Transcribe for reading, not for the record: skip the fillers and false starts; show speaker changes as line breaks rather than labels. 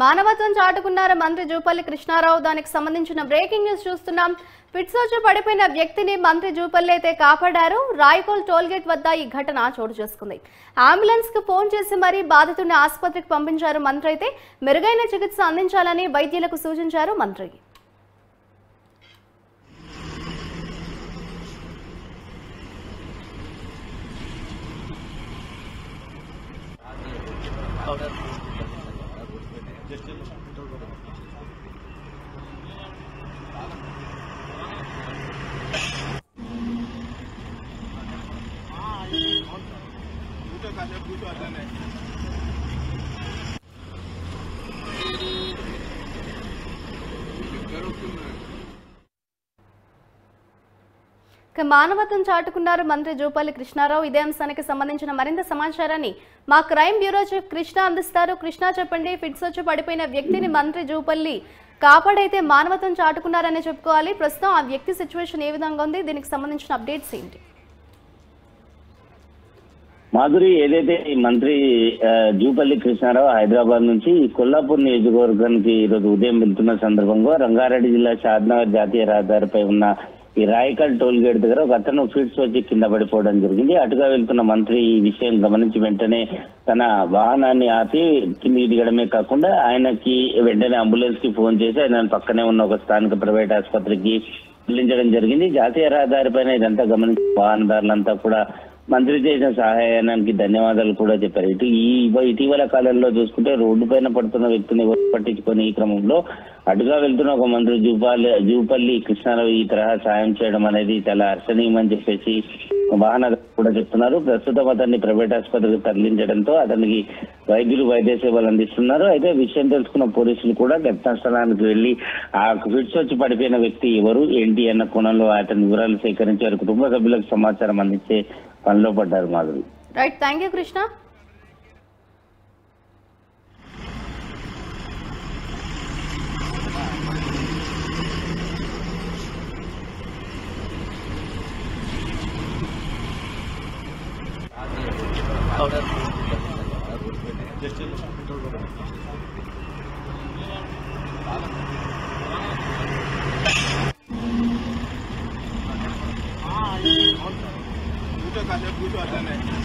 మానవత్వం చాటుకున్నారు మంత్రి జూపల్లి కృష్ణారావు. దానికి సంబంధించిన బ్రేకింగ్ న్యూస్ చూస్తున్నాం. ఫిట్స్ వచ్చి పడిపోయిన వ్యక్తిని మంత్రి జూపల్లి అయితే కాపాడారు. రాయకోల్ టోల్గేట్ వద్ద ఈ ఘటన చోటు చేసుకుంది. అంబులెన్స్ కు ఫోన్ చేసి మరీ బాధితుడిని ఆసుపత్రికి పంపించారు మంత్రి. అయితే మెరుగైన చికిత్స అందించాలని వైద్యులకు సూచించారు మంత్రి. మానవత్వం చాటుకున్నారు మంత్రి జూపల్లి కృష్ణారావు. ఇదే అంశానికి సంబంధించిన మరింత సమాచారాన్ని మా క్రైమ్ బ్యూరో చీఫ్ కృష్ణ అందిస్తారు. కృష్ణ చెప్పండి, ఫిట్స్ వచ్చి పడిపోయిన వ్యక్తిని మంత్రి జూపల్లి కాపాడైతే మానవత్వం చాటుకున్నారనే చెప్పుకోవాలి. ప్రస్తుతం ఆ వ్యక్తి సిచ్యువేషన్ ఏ విధంగా ఉంది, దీనికి సంబంధించిన అప్డేట్స్ ఏంటి?
మాధురి, ఏదైతే ఈ మంత్రి జూపల్లి కృష్ణారావు హైదరాబాద్ నుంచి కొల్లాపూర్ నియోజకవర్గానికి ఈరోజు ఉదయం వెళ్తున్న సందర్భంగా రంగారెడ్డి జిల్లా షాద్నగర్ జాతీయ రహదారిపై ఉన్న ఈ రాయకల్ టోల్ గేట్ దగ్గర ఒక అతను ఫిట్స్ వచ్చి కింద పడిపోవడం జరిగింది. అటుగా వెళ్తున్న మంత్రి ఈ విషయం గమనించి వెంటనే తన వాహనాన్ని ఆపి కిందికి దిగడమే కాకుండా ఆయనకి వెంటనే అంబులెన్స్ కి ఫోన్ చేసి ఆయన పక్కనే ఉన్న ఒక స్థానిక ప్రైవేట్ ఆసుపత్రికి తరలించడం జరిగింది. జాతీయ రహదారిపైన ఇదంతా గమనించి వాహనదారులంతా కూడా మంత్రి చేసిన సహాయానికి ధన్యవాదాలు కూడా చెప్పారు. ఇటీవల కాలంలో చూసుకుంటే రోడ్డు పైన పడుతున్న వ్యక్తిని పట్టించుకొని ఈ క్రమంలో అటుగా వెళ్తున్న ఒక మంత్రి జూపల్లి కృష్ణారావు ఈ తరహా సాయం చేయడం అనేది చాలా హర్షణీయమని చెప్పేసి వాహనదారులు కూడా చెప్తున్నారు. ప్రస్తుతం అతన్ని ప్రైవేట్ ఆసుపత్రికి తరలించడంతో అతనికి వైద్యులు వైద్య సేవలు అందిస్తున్నారు. అయితే విషయం తెలుసుకున్న పోలీసులు కూడా ఘటనా స్థలానికి వెళ్లి ఆ ఫిట్స్ వచ్చి పడిపోయిన వ్యక్తి ఎవరు ఏంటి అన్న కోణంలో అతని వివరాలు సేకరించి వారి కుటుంబ సభ్యులకు సమాచారం అందించే పనిలో పడ్డారు. Madhuri.
Right, thank you Krishna.
Butuh